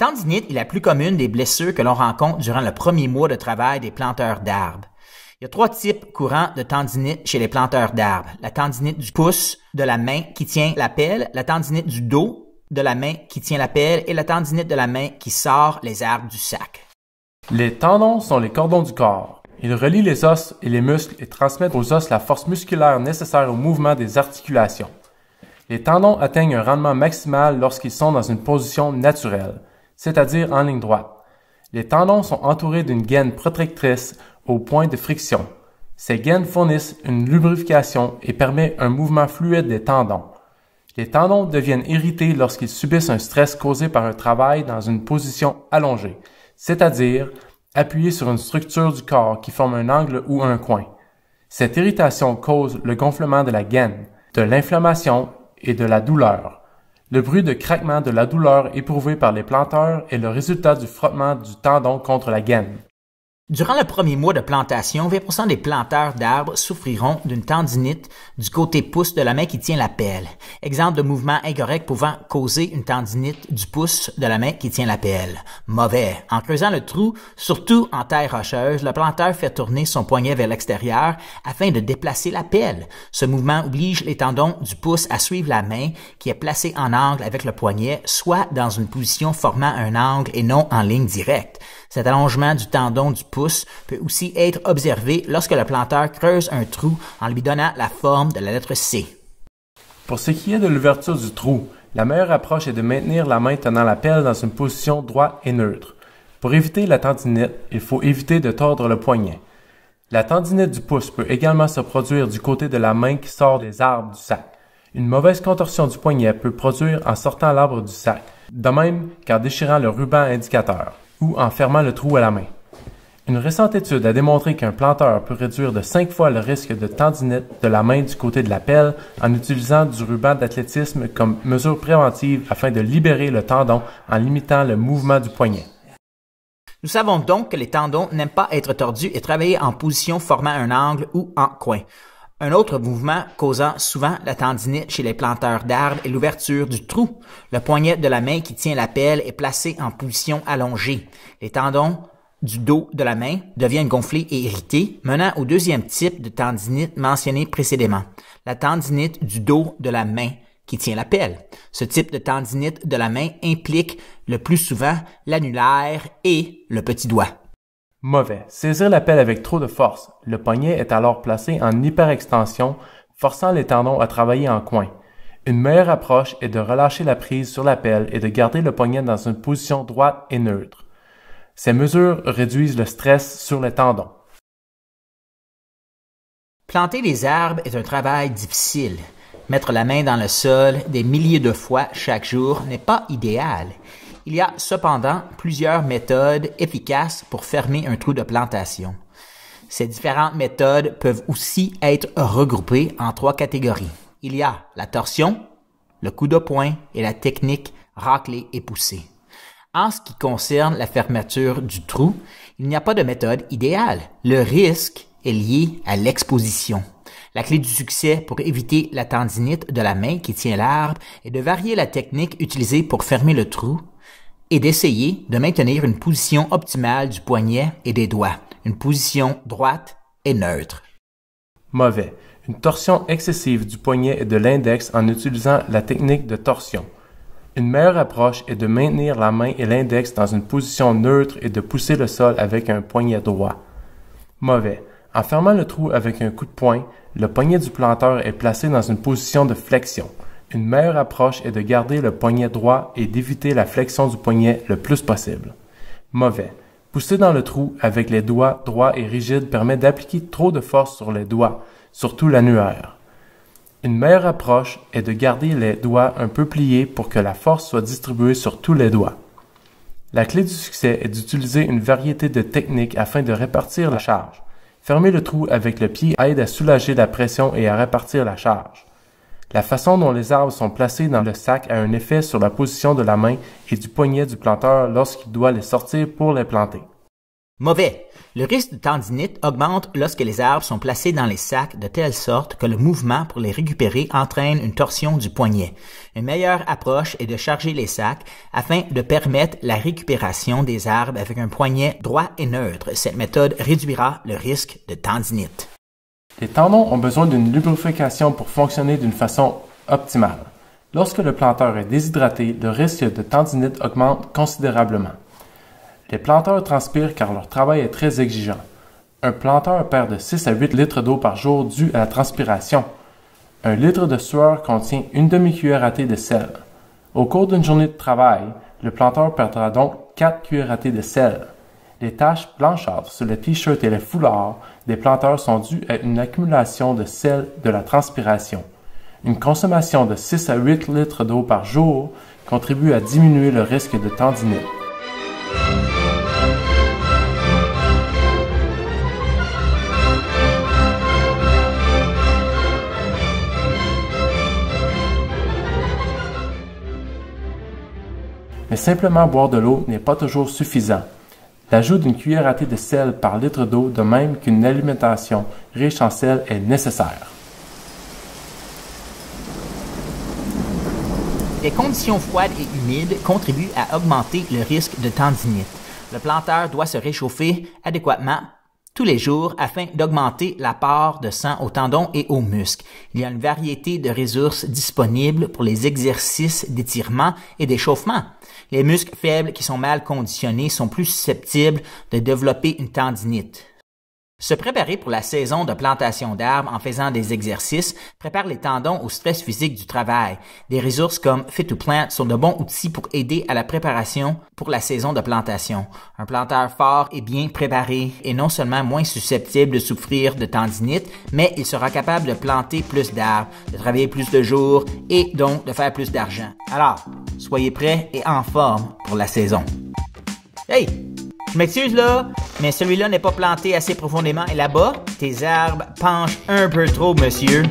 tendinite est la plus commune des blessures que l'on rencontre durant le premier mois de travail des planteurs d'arbres. Il y a 3 types courants de tendinite chez les planteurs d'arbres. La tendinite du pouce de la main qui tient la pelle, la tendinite du dos de la main qui tient la pelle et la tendinite de la main qui sort les arbres du sac. Les tendons sont les cordons du corps. Ils relient les os et les muscles et transmettent aux os la force musculaire nécessaire au mouvement des articulations. Les tendons atteignent un rendement maximal lorsqu'ils sont dans une position naturelle, c'est-à-dire en ligne droite. Les tendons sont entourés d'une gaine protectrice au point de friction. Ces gaines fournissent une lubrification et permettent un mouvement fluide des tendons. Les tendons deviennent irrités lorsqu'ils subissent un stress causé par un travail dans une position allongée, c'est-à-dire appuyé sur une structure du corps qui forme un angle ou un coin. Cette irritation cause le gonflement de la gaine, de l'inflammation et de la douleur. Le bruit de craquement de la douleur éprouvée par les planteurs est le résultat du frottement du tendon contre la gaine. Durant le premier mois de plantation, 20% des planteurs d'arbres souffriront d'une tendinite du côté pouce de la main qui tient la pelle. Exemple de mouvement incorrect pouvant causer une tendinite du pouce de la main qui tient la pelle. Mauvais. En creusant le trou, surtout en terre rocheuse, le planteur fait tourner son poignet vers l'extérieur afin de déplacer la pelle. Ce mouvement oblige les tendons du pouce à suivre la main qui est placée en angle avec le poignet, soit dans une position formant un angle et non en ligne directe. Cet allongement du tendon du pouce peut aussi être observé lorsque le planteur creuse un trou en lui donnant la forme de la lettre C. Pour ce qui est de l'ouverture du trou, la meilleure approche est de maintenir la main tenant la pelle dans une position droite et neutre. Pour éviter la tendinite, il faut éviter de tordre le poignet. La tendinite du pouce peut également se produire du côté de la main qui sort des arbres du sac. Une mauvaise contorsion du poignet peut produire en sortant l'arbre du sac, de même qu'en déchirant le ruban indicateur ou en fermant le trou à la main. Une récente étude a démontré qu'un planteur peut réduire de 5 fois le risque de tendinite de la main du côté de la pelle en utilisant du ruban d'athlétisme comme mesure préventive afin de libérer le tendon en limitant le mouvement du poignet. Nous savons donc que les tendons n'aiment pas être tordus et travailler en position formant un angle ou en coin. Un autre mouvement causant souvent la tendinite chez les planteurs d'arbres est l'ouverture du trou. Le poignet de la main qui tient la pelle est placé en position allongée. Les tendons du dos de la main deviennent gonflés et irrités, menant au deuxième type de tendinite mentionné précédemment, la tendinite du dos de la main qui tient la pelle. Ce type de tendinite de la main implique le plus souvent l'annulaire et le petit doigt. Mauvais. Saisir la pelle avec trop de force. Le poignet est alors placé en hyperextension, forçant les tendons à travailler en coin. Une meilleure approche est de relâcher la prise sur la pelle et de garder le poignet dans une position droite et neutre. Ces mesures réduisent le stress sur les tendons. Planter des arbres est un travail difficile. Mettre la main dans le sol des milliers de fois chaque jour n'est pas idéal. Il y a cependant plusieurs méthodes efficaces pour fermer un trou de plantation. Ces différentes méthodes peuvent aussi être regroupées en 3 catégories. Il y a la torsion, le coup de poing et la technique racler et pousser. En ce qui concerne la fermeture du trou, il n'y a pas de méthode idéale. Le risque est lié à l'exposition. La clé du succès pour éviter la tendinite de la main qui tient l'arbre est de varier la technique utilisée pour fermer le trou et d'essayer de maintenir une position optimale du poignet et des doigts, une position droite et neutre. Mauvais. Une torsion excessive du poignet et de l'index en utilisant la technique de torsion. Une meilleure approche est de maintenir la main et l'index dans une position neutre et de pousser le sol avec un poignet droit. Mauvais. En fermant le trou avec un coup de poing, le poignet du planteur est placé dans une position de flexion. Une meilleure approche est de garder le poignet droit et d'éviter la flexion du poignet le plus possible. Mauvais. Pousser dans le trou avec les doigts droits et rigides permet d'appliquer trop de force sur les doigts, surtout l'annulaire. Une meilleure approche est de garder les doigts un peu pliés pour que la force soit distribuée sur tous les doigts. La clé du succès est d'utiliser une variété de techniques afin de répartir la charge. Fermer le trou avec le pied aide à soulager la pression et à répartir la charge. La façon dont les arbres sont placés dans le sac a un effet sur la position de la main et du poignet du planteur lorsqu'il doit les sortir pour les planter. Mauvais. Le risque de tendinite augmente lorsque les arbres sont placés dans les sacs de telle sorte que le mouvement pour les récupérer entraîne une torsion du poignet. Une meilleure approche est de charger les sacs afin de permettre la récupération des arbres avec un poignet droit et neutre. Cette méthode réduira le risque de tendinite. Les tendons ont besoin d'une lubrification pour fonctionner d'une façon optimale. Lorsque le planteur est déshydraté, le risque de tendinite augmente considérablement. Les planteurs transpirent car leur travail est très exigeant. Un planteur perd de 6 à 8 litres d'eau par jour dû à la transpiration. Un litre de sueur contient une demi-cuillère à thé de sel. Au cours d'une journée de travail, le planteur perdra donc 4 cuillères à thé de sel. Les taches blanchâtres sur les t-shirts et les foulards des planteurs sont dues à une accumulation de sel de la transpiration. Une consommation de 6 à 8 litres d'eau par jour contribue à diminuer le risque de tendinite. Mais simplement boire de l'eau n'est pas toujours suffisant. L'ajout d'une cuillère à thé de sel par litre d'eau, de même qu'une alimentation riche en sel, est nécessaire. Les conditions froides et humides contribuent à augmenter le risque de tendinite. Le planteur doit se réchauffer adéquatement tous les jours afin d'augmenter l'apport de sang aux tendons et aux muscles. Il y a une variété de ressources disponibles pour les exercices d'étirement et d'échauffement. Les muscles faibles qui sont mal conditionnés sont plus susceptibles de développer une tendinite. Se préparer pour la saison de plantation d'arbres en faisant des exercices prépare les tendons au stress physique du travail. Des ressources comme Fit2Plant sont de bons outils pour aider à la préparation pour la saison de plantation. Un planteur fort et bien préparé est non seulement moins susceptible de souffrir de tendinite, mais il sera capable de planter plus d'arbres, de travailler plus de jours et donc de faire plus d'argent. Alors, soyez prêts et en forme pour la saison. Hey! Je m'excuse là, mais celui-là n'est pas planté assez profondément et là-bas, tes arbres penchent un peu trop, monsieur.